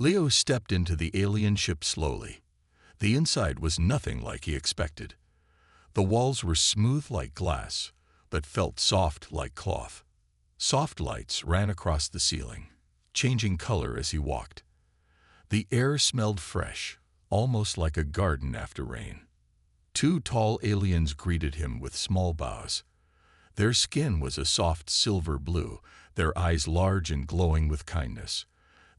Leo stepped into the alien ship slowly. The inside was nothing like he expected. The walls were smooth like glass, but felt soft like cloth. Soft lights ran across the ceiling, changing color as he walked. The air smelled fresh, almost like a garden after rain. Two tall aliens greeted him with small bows. Their skin was a soft silver blue, their eyes large and glowing with kindness.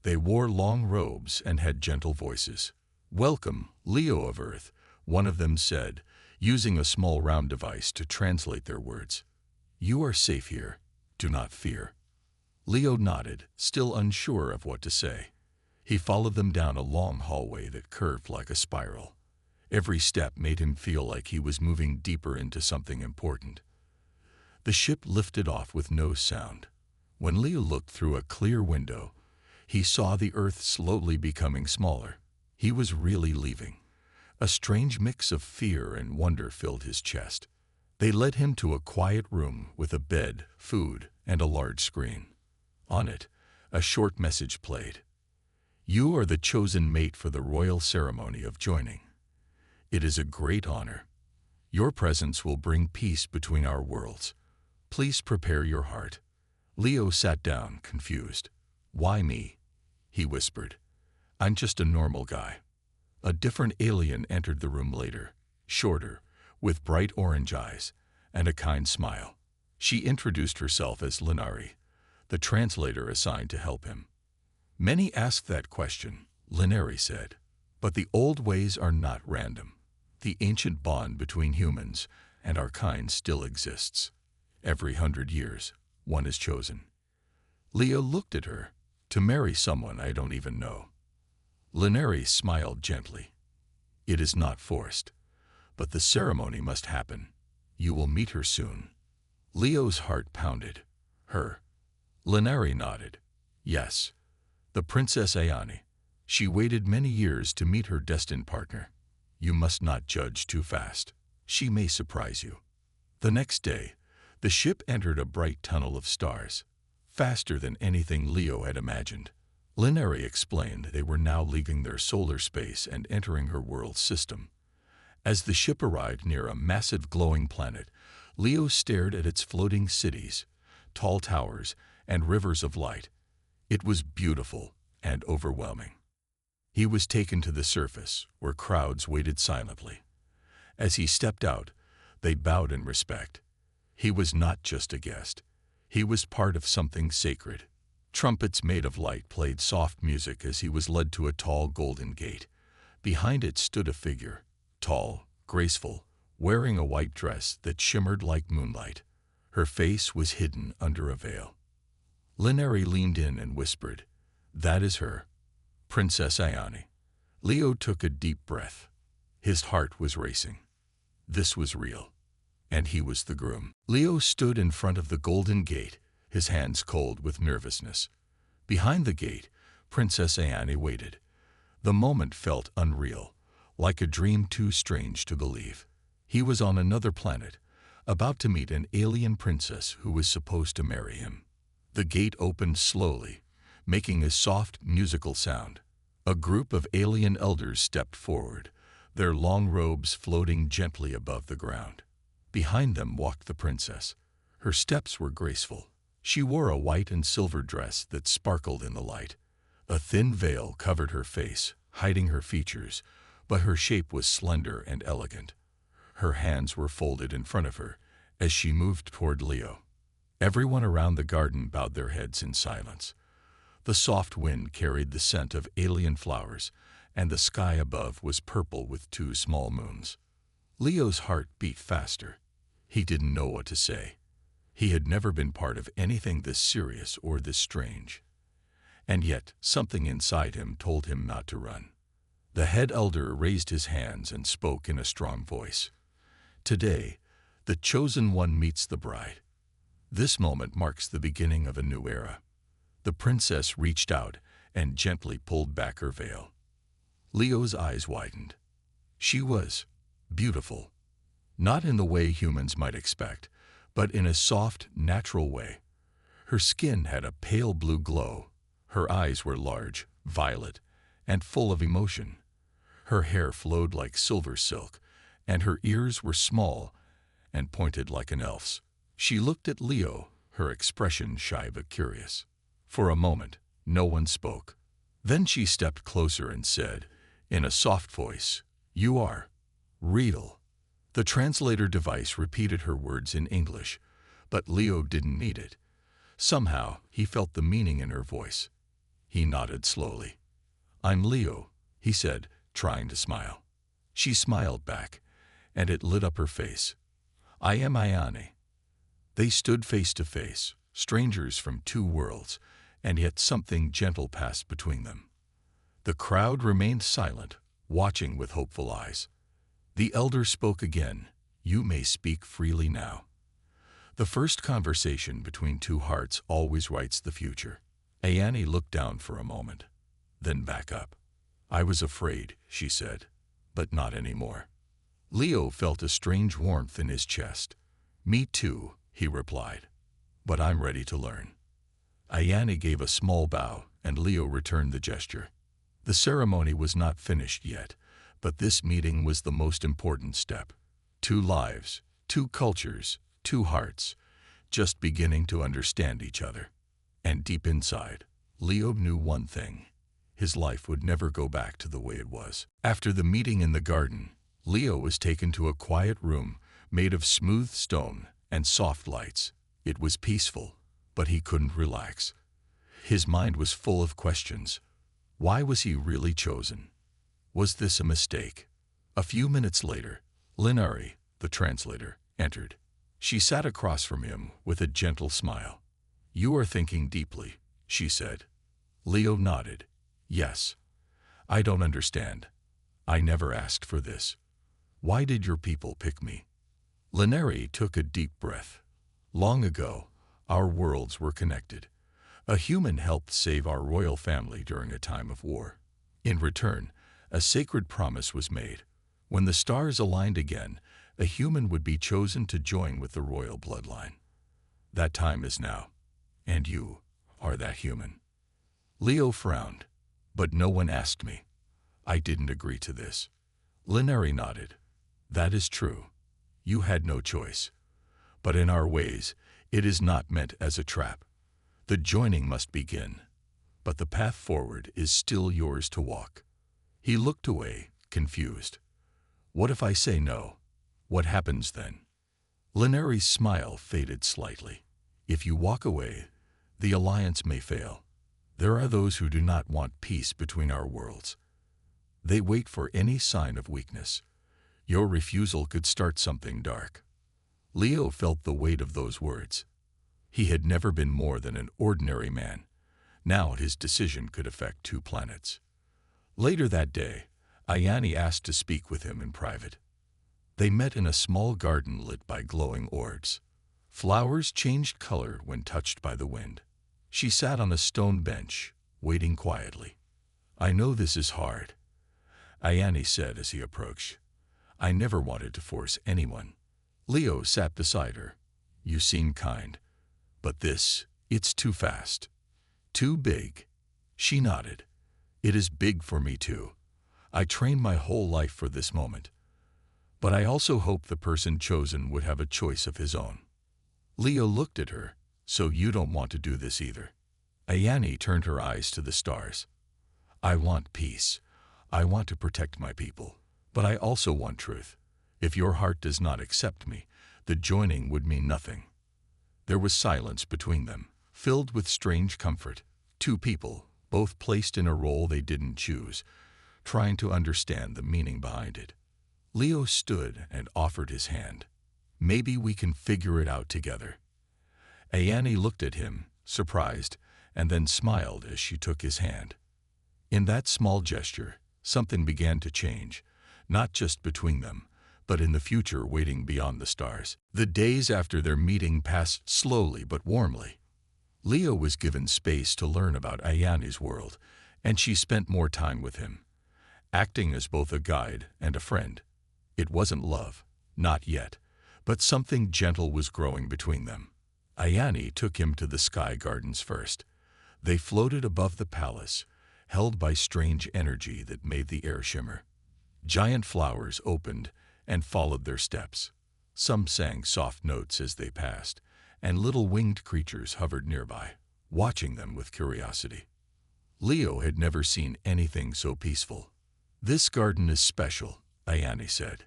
They wore long robes and had gentle voices. "Welcome, Leo of Earth," one of them said, using a small round device to translate their words. "You are safe here. Do not fear." Leo nodded, still unsure of what to say. He followed them down a long hallway that curved like a spiral. Every step made him feel like he was moving deeper into something important. The ship lifted off with no sound. When Leo looked through a clear window, he saw the Earth slowly becoming smaller. He was really leaving. A strange mix of fear and wonder filled his chest. They led him to a quiet room with a bed, food, and a large screen. On it, a short message played. "You are the chosen mate for the royal ceremony of joining. It is a great honor. Your presence will bring peace between our worlds. Please prepare your heart." Leo sat down, confused. "Why me?" he whispered. "I'm just a normal guy." A different alien entered the room later, shorter, with bright orange eyes and a kind smile. She introduced herself as Linari, the translator assigned to help him. "Many ask that question," Linari said, "but the old ways are not random. The ancient bond between humans and our kind still exists. Every 100 years, one is chosen." Leo looked at her. "To marry someone I don't even know." Linari smiled gently. "It is not forced, but the ceremony must happen. You will meet her soon." Leo's heart pounded. "Her?" Linari nodded. "Yes, the Princess Ayani. She waited many years to meet her destined partner. You must not judge too fast. She may surprise you." The next day, the ship entered a bright tunnel of stars, faster than anything Leo had imagined. Linari explained they were now leaving their solar space and entering her world system. As the ship arrived near a massive glowing planet, Leo stared at its floating cities, tall towers, and rivers of light. It was beautiful and overwhelming. He was taken to the surface, where crowds waited silently. As he stepped out, they bowed in respect. He was not just a guest. He was part of something sacred. Trumpets made of light played soft music as he was led to a tall golden gate. Behind it stood a figure, tall, graceful, wearing a white dress that shimmered like moonlight. Her face was hidden under a veil. Linari leaned in and whispered, "That is her, Princess Ayani." Leo took a deep breath. His heart was racing. This was real, and he was the groom. Leo stood in front of the golden gate, his hands cold with nervousness. Behind the gate, Princess Ayani waited. The moment felt unreal, like a dream too strange to believe. He was on another planet, about to meet an alien princess who was supposed to marry him. The gate opened slowly, making a soft, musical sound. A group of alien elders stepped forward, their long robes floating gently above the ground. Behind them walked the princess. Her steps were graceful. She wore a white and silver dress that sparkled in the light. A thin veil covered her face, hiding her features, but her shape was slender and elegant. Her hands were folded in front of her as she moved toward Leo. Everyone around the garden bowed their heads in silence. The soft wind carried the scent of alien flowers, and the sky above was purple with two small moons. Leo's heart beat faster. He didn't know what to say. He had never been part of anything this serious or this strange. And yet, something inside him told him not to run. The head elder raised his hands and spoke in a strong voice. "Today, the chosen one meets the bride. This moment marks the beginning of a new era." The princess reached out and gently pulled back her veil. Leo's eyes widened. She was beautiful, not in the way humans might expect, but in a soft, natural way. Her skin had a pale blue glow. Her eyes were large, violet, and full of emotion. Her hair flowed like silver silk, and her ears were small and pointed like an elf's. She looked at Leo, her expression shy but curious. For a moment, no one spoke. Then she stepped closer and said, in a soft voice, "You are Riedel." The translator device repeated her words in English, but Leo didn't need it. Somehow, he felt the meaning in her voice. He nodded slowly. "I'm Leo," he said, trying to smile. She smiled back, and it lit up her face. "I am Ayane." They stood face to face, strangers from two worlds, and yet something gentle passed between them. The crowd remained silent, watching with hopeful eyes. The elder spoke again, "You may speak freely now." The first conversation between two hearts always writes the future. Ayane looked down for a moment, then back up. "I was afraid," she said, "but not anymore." Leo felt a strange warmth in his chest. "Me too," he replied, "but I'm ready to learn." Ayane gave a small bow, and Leo returned the gesture. The ceremony was not finished yet, but this meeting was the most important step. Two lives, two cultures, two hearts, just beginning to understand each other. And deep inside, Leo knew one thing. His life would never go back to the way it was. After the meeting in the garden, Leo was taken to a quiet room made of smooth stone and soft lights. It was peaceful, but he couldn't relax. His mind was full of questions. Why was he really chosen? Was this a mistake? A few minutes later, Linari, the translator, entered. She sat across from him with a gentle smile. "You are thinking deeply," she said. Leo nodded. "Yes. I don't understand. I never asked for this. Why did your people pick me?" Linari took a deep breath. "Long ago, our worlds were connected. A human helped save our royal family during a time of war. In return, a sacred promise was made. When the stars aligned again, a human would be chosen to join with the royal bloodline. That time is now, and you are that human." Leo frowned, "But no one asked me. I didn't agree to this." Linari nodded. "That is true. You had no choice. But in our ways, it is not meant as a trap. The joining must begin, but the path forward is still yours to walk." He looked away, confused. "What if I say no? What happens then?" Linari's smile faded slightly. "If you walk away, the alliance may fail. There are those who do not want peace between our worlds. They wait for any sign of weakness. Your refusal could start something dark." Leo felt the weight of those words. He had never been more than an ordinary man. Now his decision could affect two planets. Later that day, Ayane asked to speak with him in private. They met in a small garden lit by glowing orcs. Flowers changed color when touched by the wind. She sat on a stone bench, waiting quietly. "I know this is hard," Ayane said as he approached. "I never wanted to force anyone." Leo sat beside her. "You seem kind. But this, it's too fast. Too big." She nodded. "It is big for me too. I trained my whole life for this moment. But I also hope the person chosen would have a choice of his own." Leo looked at her. "So you don't want to do this either?" Ayane turned her eyes to the stars. "I want peace. I want to protect my people. But I also want truth. If your heart does not accept me, the joining would mean nothing." There was silence between them, filled with strange comfort. Two people, both placed in a role they didn't choose, trying to understand the meaning behind it. Leo stood and offered his hand. "Maybe we can figure it out together." Ayane looked at him, surprised, and then smiled as she took his hand. In that small gesture, something began to change, not just between them, but in the future waiting beyond the stars. The days after their meeting passed slowly but warmly. Leo was given space to learn about Ayane's world, and she spent more time with him, acting as both a guide and a friend. It wasn't love, not yet, but something gentle was growing between them. Ayane took him to the sky gardens first. They floated above the palace, held by strange energy that made the air shimmer. Giant flowers opened and followed their steps. Some sang soft notes as they passed, and little winged creatures hovered nearby, watching them with curiosity. Leo had never seen anything so peaceful. "This garden is special," Ayani said.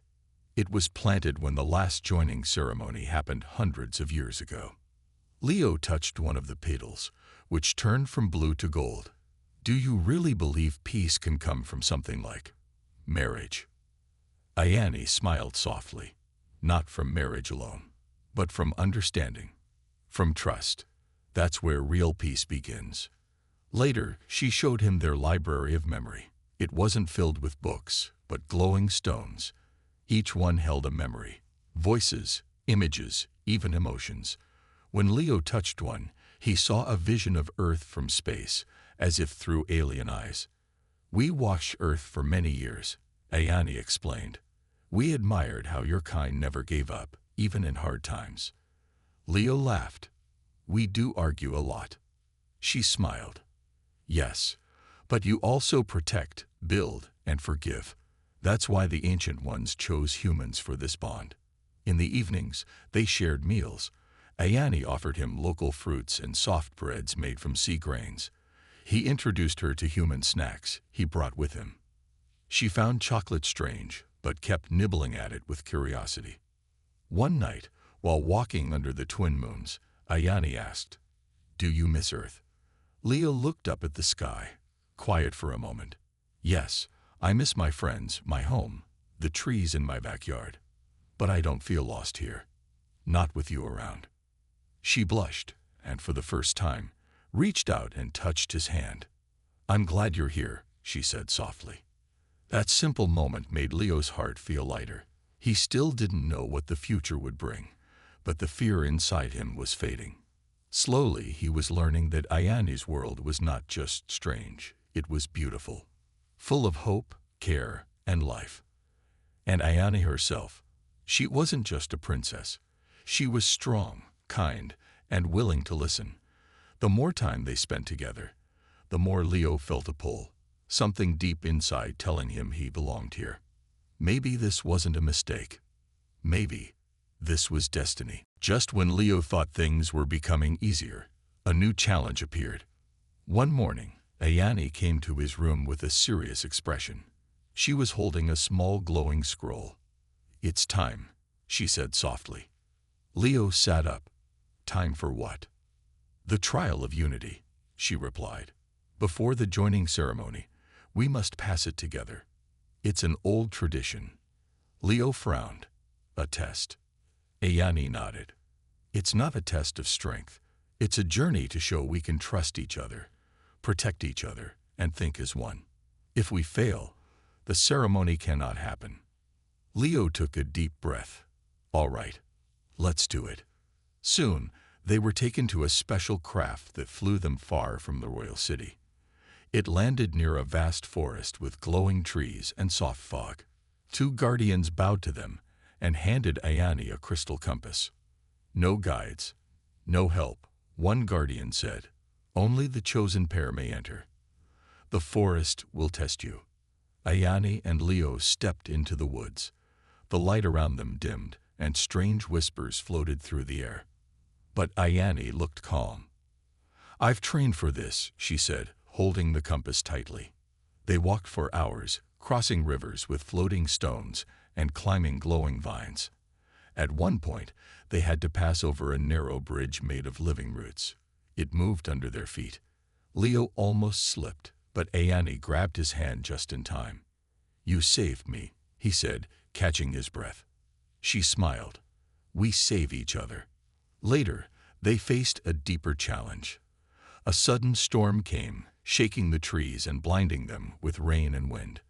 "It was planted when the last joining ceremony happened hundreds of years ago." Leo touched one of the petals, which turned from blue to gold. "Do you really believe peace can come from something like marriage?" Ayani smiled softly. "Not from marriage alone, but from understanding, from trust. That's where real peace begins." Later, she showed him their library of memory. It wasn't filled with books, but glowing stones. Each one held a memory, voices, images, even emotions. When Leo touched one, he saw a vision of Earth from space, as if through alien eyes. "We watched Earth for many years," Ayani explained. "We admired how your kind never gave up, even in hard times." Leo laughed. "We do argue a lot." She smiled. "Yes, but you also protect, build, and forgive. That's why the ancient ones chose humans for this bond." In the evenings, they shared meals. Ayani offered him local fruits and soft breads made from sea grains. He introduced her to human snacks he brought with him. She found chocolate strange, but kept nibbling at it with curiosity. One night, while walking under the twin moons, Ayani asked, "Do you miss Earth?" Leo looked up at the sky, quiet for a moment. "Yes, I miss my friends, my home, the trees in my backyard. But I don't feel lost here. Not with you around." She blushed, and for the first time, reached out and touched his hand. "I'm glad you're here," she said softly. That simple moment made Leo's heart feel lighter. He still didn't know what the future would bring, but the fear inside him was fading. Slowly, he was learning that Ayani's world was not just strange, it was beautiful, full of hope, care, and life. And Ayani herself, she wasn't just a princess. She was strong, kind, and willing to listen. The more time they spent together, the more Leo felt a pull, something deep inside telling him he belonged here. Maybe this wasn't a mistake. Maybe this was destiny. Just when Leo thought things were becoming easier, a new challenge appeared. One morning, Ayani came to his room with a serious expression. She was holding a small glowing scroll. "It's time," she said softly. Leo sat up. "Time for what?" "The trial of unity," she replied. "Before the joining ceremony, we must pass it together. It's an old tradition." Leo frowned. "A test?" Ayani nodded. "It's not a test of strength. It's a journey to show we can trust each other, protect each other, and think as one. If we fail, the ceremony cannot happen." Leo took a deep breath. "All right, let's do it." Soon, they were taken to a special craft that flew them far from the royal city. It landed near a vast forest with glowing trees and soft fog. Two guardians bowed to them and handed Ayani a crystal compass. "No guides, no help," one guardian said. "Only the chosen pair may enter. The forest will test you." Ayani and Leo stepped into the woods. The light around them dimmed, and strange whispers floated through the air. But Ayani looked calm. "I've trained for this," she said, holding the compass tightly. They walked for hours, crossing rivers with floating stones and climbing glowing vines. At one point, they had to pass over a narrow bridge made of living roots. It moved under their feet. Leo almost slipped, but Ayani grabbed his hand just in time. "You saved me," he said, catching his breath. She smiled. "We save each other." Later, they faced a deeper challenge. A sudden storm came, shaking the trees and blinding them with rain and wind.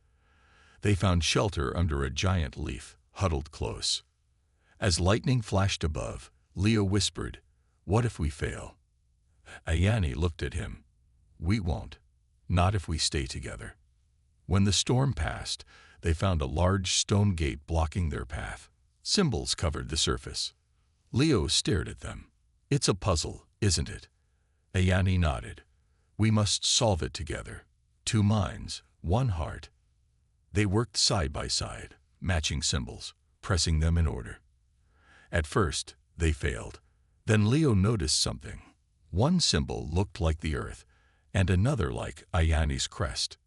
They found shelter under a giant leaf, huddled close. As lightning flashed above, Leo whispered, "What if we fail?" Ayani looked at him. "We won't. Not if we stay together." When the storm passed, they found a large stone gate blocking their path. Symbols covered the surface. Leo stared at them. "It's a puzzle, isn't it?" Ayani nodded. "We must solve it together. Two minds, one heart. They worked side by side, matching symbols, pressing them in order. At first, they failed. Then Leo noticed something. One symbol looked like the earth, and another like Ayani's crest.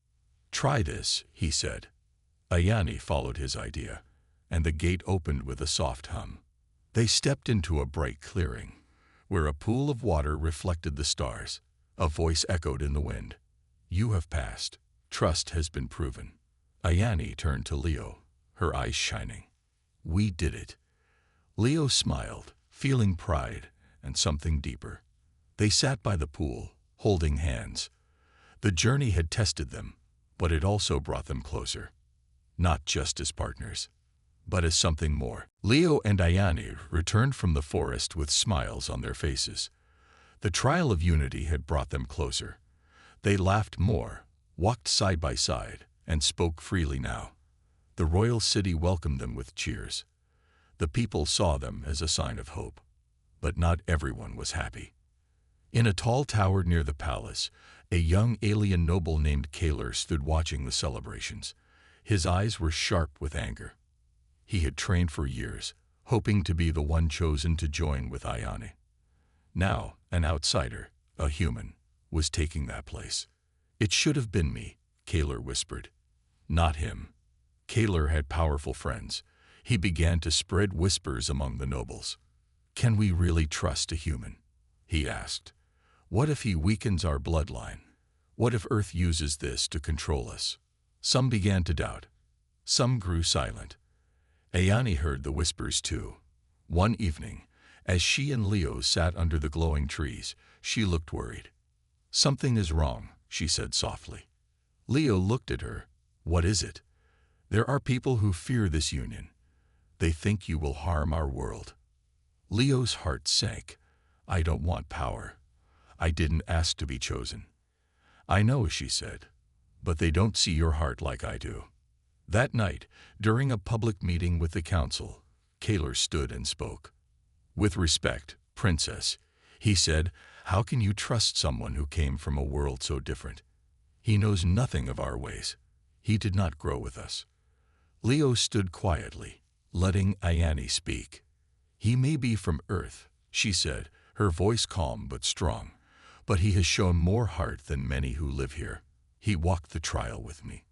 "Try this," he said. Ayani followed his idea, and the gate opened with a soft hum. They stepped into a bright clearing, where a pool of water reflected the stars. A voice echoed in the wind. "You have passed. Trust has been proven." Ayani turned to Leo, her eyes shining. "We did it." Leo smiled, feeling pride and something deeper. They sat by the pool, holding hands. The journey had tested them, but it also brought them closer. Not just as partners, but as something more. Leo and Ayani returned from the forest with smiles on their faces. The trial of unity had brought them closer. They laughed more, walked side by side, and spoke freely now. The royal city welcomed them with cheers. The people saw them as a sign of hope. But not everyone was happy. In a tall tower near the palace, a young alien noble named Kaler stood watching the celebrations. His eyes were sharp with anger. He had trained for years, hoping to be the one chosen to join with Ayani. Now, an outsider, a human, was taking that place. "It should have been me," Kaler whispered. Not him. Kaler had powerful friends. He began to spread whispers among the nobles. "Can we really trust a human?" he asked. "What if he weakens our bloodline? What if Earth uses this to control us?" Some began to doubt. Some grew silent. Ayani heard the whispers too. One evening, as she and Leo sat under the glowing trees, she looked worried. "Something is wrong," she said softly. Leo looked at her. "What is it?" "There are people who fear this union. They think you will harm our world." Leo's heart sank. "I don't want power. I didn't ask to be chosen." "I know," she said, "but they don't see your heart like I do." That night, during a public meeting with the council, Kaler stood and spoke. "With respect, Princess," he said, "how can you trust someone who came from a world so different? He knows nothing of our ways. He did not grow with us." Leo stood quietly, letting Ayani speak. "He may be from Earth," she said, her voice calm but strong, "but he has shown more heart than many who live here. He walked the trial with me.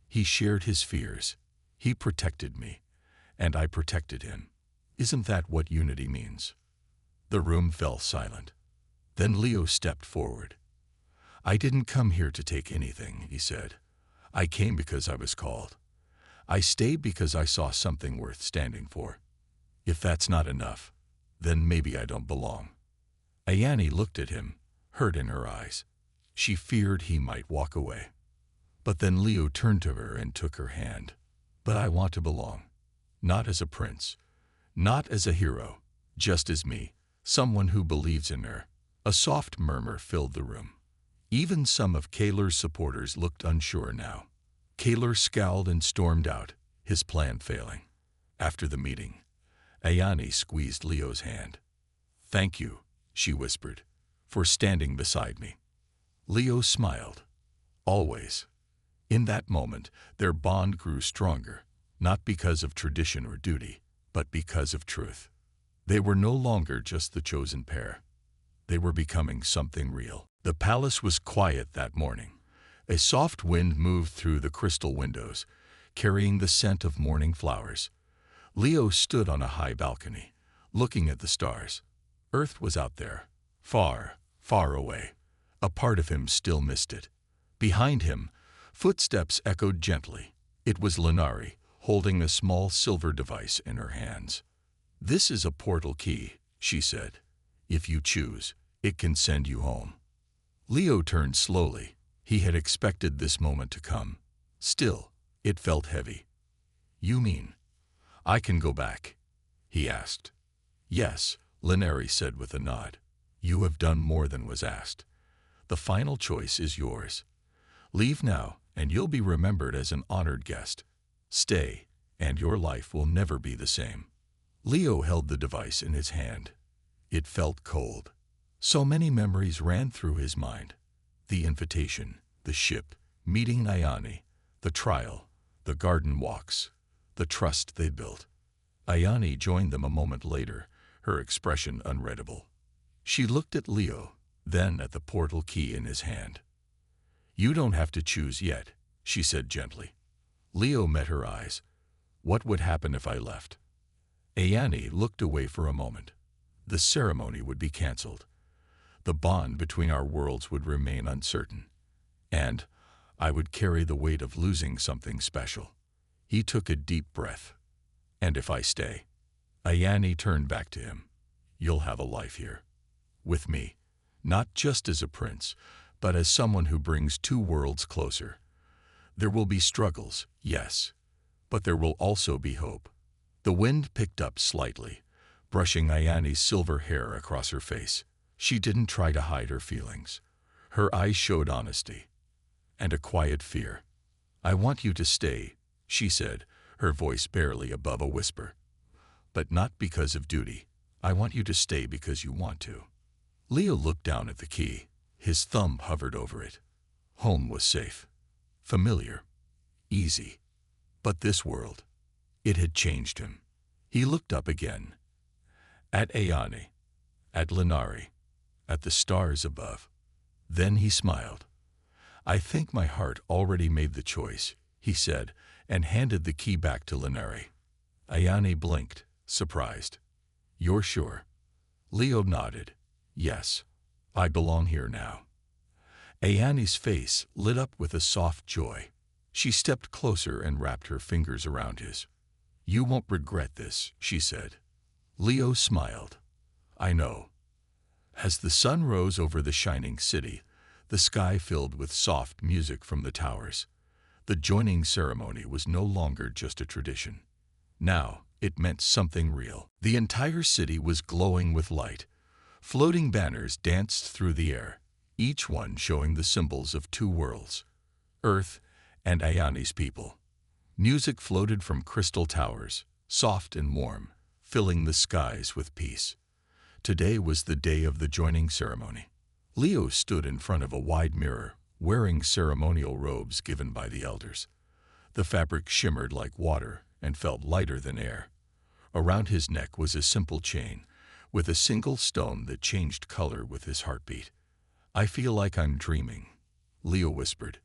He shared his fears. He protected me, and I protected him. Isn't that what unity means?" The room fell silent. Then Leo stepped forward. "I didn't come here to take anything," he said. "I came because I was called. I stayed because I saw something worth standing for. If that's not enough, then maybe I don't belong." Ayani looked at him, hurt in her eyes. She feared he might walk away. But then Leo turned to her and took her hand. "But I want to belong. Not as a prince. Not as a hero. Just as me. Someone who believes in her." A soft murmur filled the room. Even some of Kaler's supporters looked unsure now. Kaler scowled and stormed out, his plan failing. After the meeting, Ayani squeezed Leo's hand. "Thank you," she whispered, "for standing beside me." Leo smiled. "Always." In that moment, their bond grew stronger, not because of tradition or duty, but because of truth. They were no longer just the chosen pair. They were becoming something real. The palace was quiet that morning. A soft wind moved through the crystal windows, carrying the scent of morning flowers. Leo stood on a high balcony, looking at the stars. Earth was out there, far, far away. A part of him still missed it. Behind him, footsteps echoed gently. It was Lenari, holding a small silver device in her hands. "This is a portal key," she said. "If you choose, it can send you home." Leo turned slowly. He had expected this moment to come. Still, it felt heavy. "You mean I can go back?" he asked. "Yes," Lenari said with a nod. "You have done more than was asked. The final choice is yours. Leave now, and you'll be remembered as an honored guest. Stay, and your life will never be the same." Leo held the device in his hand. It felt cold. So many memories ran through his mind. The invitation, the ship, meeting Ayani, the trial, the garden walks, the trust they built. Ayani joined them a moment later, her expression unreadable. She looked at Leo, then at the portal key in his hand. "You don't have to choose yet," she said gently. Leo met her eyes. "What would happen if I left?" Ayani looked away for a moment. The ceremony would be cancelled. The bond between our worlds would remain uncertain. And I would carry the weight of losing something special. He took a deep breath. "And if I stay?" Ayani turned back to him. "You'll have a life here. With me. Not just as a prince, but as someone who brings two worlds closer. There will be struggles, yes, but there will also be hope." The wind picked up slightly, brushing Ayani's silver hair across her face. She didn't try to hide her feelings. Her eyes showed honesty and a quiet fear. "I want you to stay," she said, her voice barely above a whisper. "But not because of duty. I want you to stay because you want to." Leo looked down at the key. His thumb hovered over it. Home was safe, familiar, easy. But this world, it had changed him. He looked up again. At Ayani, at Linari, at the stars above. Then he smiled. "I think my heart already made the choice," he said, and handed the key back to Linari. Ayani blinked, surprised. "You're sure?" Leo nodded. "Yes, I belong here now." Ayani's face lit up with a soft joy. She stepped closer and wrapped her fingers around his. "You won't regret this," she said. Leo smiled. "I know." As the sun rose over the shining city, the sky filled with soft music from the towers. The joining ceremony was no longer just a tradition. Now it meant something real. The entire city was glowing with light. Floating banners danced through the air, each one showing the symbols of two worlds, Earth and Ayani's people. Music floated from crystal towers, soft and warm, filling the skies with peace. Today was the day of the joining ceremony. Leo stood in front of a wide mirror, wearing ceremonial robes given by the elders. The fabric shimmered like water and felt lighter than air. Around his neck was a simple chain, with a single stone that changed color with his heartbeat. "I feel like I'm dreaming," Leo whispered.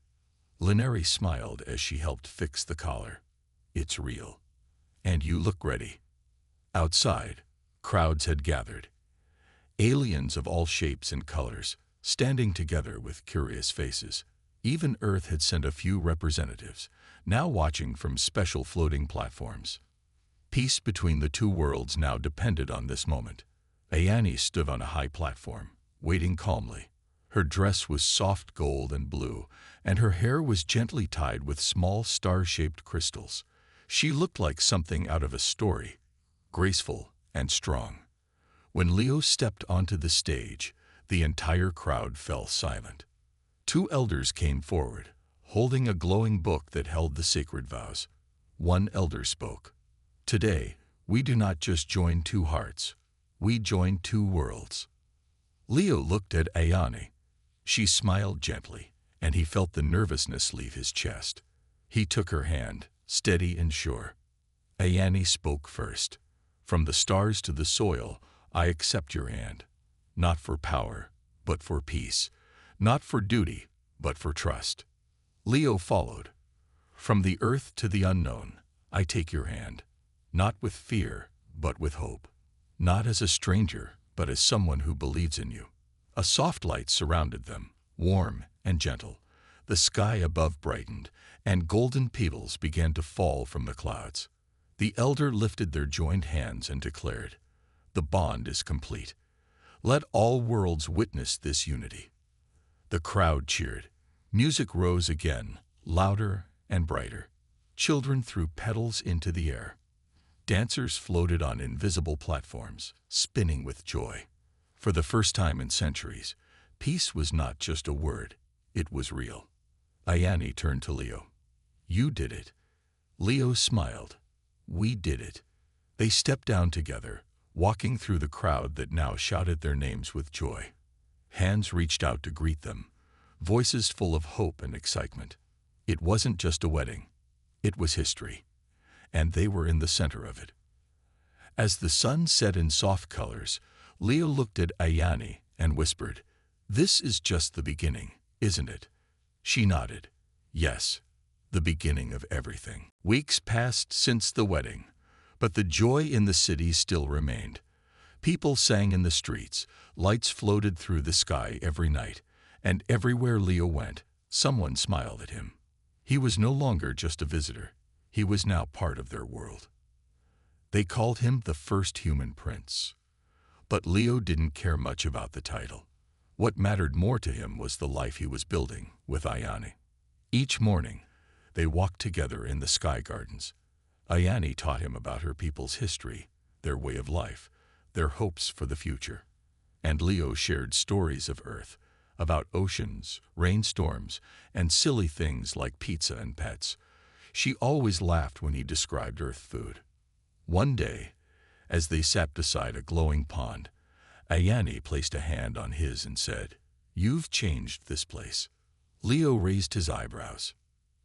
Linari smiled as she helped fix the collar. "It's real. And you look ready." Outside, crowds had gathered. Aliens of all shapes and colors, standing together with curious faces. Even Earth had sent a few representatives, now watching from special floating platforms. Peace between the two worlds now depended on this moment. Ayani stood on a high platform, waiting calmly. Her dress was soft gold and blue, and her hair was gently tied with small star-shaped crystals. She looked like something out of a story, graceful and strong. When Leo stepped onto the stage, the entire crowd fell silent. Two elders came forward, holding a glowing book that held the sacred vows. One elder spoke. "Today, we do not just join two hearts, we join two worlds." Leo looked at Ayani. She smiled gently, and he felt the nervousness leave his chest. He took her hand, steady and sure. Ayani spoke first. "From the stars to the soil, I accept your hand. Not for power, but for peace. Not for duty, but for trust." Leo followed. "From the earth to the unknown, I take your hand. Not with fear, but with hope. Not as a stranger, but as someone who believes in you." A soft light surrounded them, warm and gentle. The sky above brightened, and golden petals began to fall from the clouds. The elder lifted their joined hands and declared, "The bond is complete. Let all worlds witness this unity." The crowd cheered. Music rose again, louder and brighter. Children threw petals into the air. Dancers floated on invisible platforms, spinning with joy. For the first time in centuries, peace was not just a word, it was real. Ayani turned to Leo. "You did it." Leo smiled. "We did it." They stepped down together, walking through the crowd that now shouted their names with joy. Hands reached out to greet them, voices full of hope and excitement. It wasn't just a wedding. It was history, and they were in the center of it. As the sun set in soft colors, Leo looked at Ayani and whispered, "This is just the beginning, isn't it?" She nodded. Yes, the beginning of everything. Weeks passed since the wedding, but the joy in the city still remained. People sang in the streets, lights floated through the sky every night, and everywhere Leo went, someone smiled at him. He was no longer just a visitor. He was now part of their world. They called him the first human prince. But Leo didn't care much about the title. What mattered more to him was the life he was building with Ayani. Each morning, they walked together in the sky gardens. Ayani taught him about her people's history, their way of life, their hopes for the future. And Leo shared stories of Earth, about oceans, rainstorms, and silly things like pizza and pets. She always laughed when he described Earth food. One day, as they sat beside a glowing pond, Ayani placed a hand on his and said, "You've changed this place." Leo raised his eyebrows.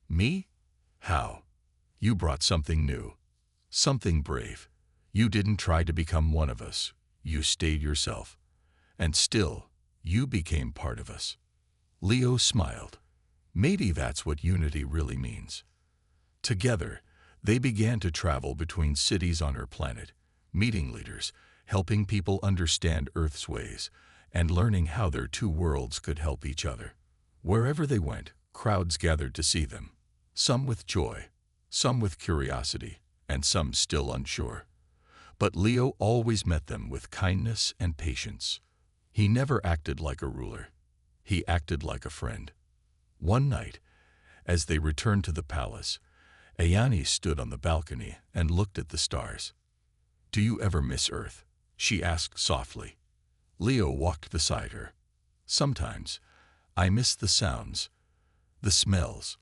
"Me? How?" "You brought something new, something brave. You didn't try to become one of us. You stayed yourself. And still, you became part of us." Leo smiled. Maybe that's what unity really means. Together, they began to travel between cities on her planet, meeting leaders, helping people understand Earth's ways, and learning how their two worlds could help each other. Wherever they went, crowds gathered to see them, some with joy, some with curiosity, and some still unsure. But Leo always met them with kindness and patience. He never acted like a ruler. He acted like a friend. One night, as they returned to the palace, Ayani stood on the balcony and looked at the stars. "Do you ever miss Earth?" she asked softly. Leo walked beside her. "Sometimes, I miss the sounds, the smells,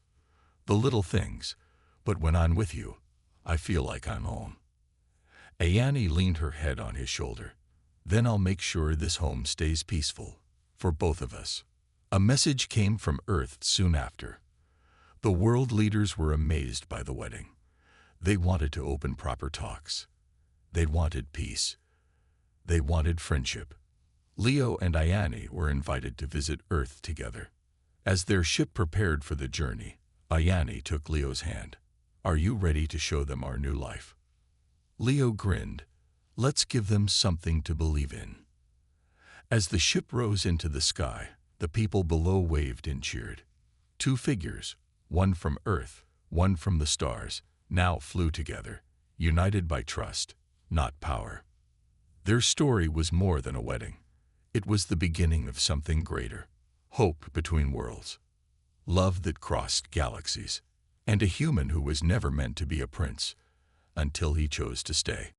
the little things, but when I'm with you, I feel like I'm home." Ayani leaned her head on his shoulder. "Then I'll make sure this home stays peaceful, for both of us." A message came from Earth soon after. The world leaders were amazed by the wedding. They wanted to open proper talks. They wanted peace. They wanted friendship. Leo and Ayani were invited to visit Earth together. As their ship prepared for the journey, Ayani took Leo's hand. "Are you ready to show them our new life?" Leo grinned. "Let's give them something to believe in." As the ship rose into the sky, the people below waved and cheered. Two figures, one from Earth, one from the stars, now flew together, united by trust, not power. Their story was more than a wedding. It was the beginning of something greater, hope between worlds, love that crossed galaxies, and a human who was never meant to be a prince until he chose to stay.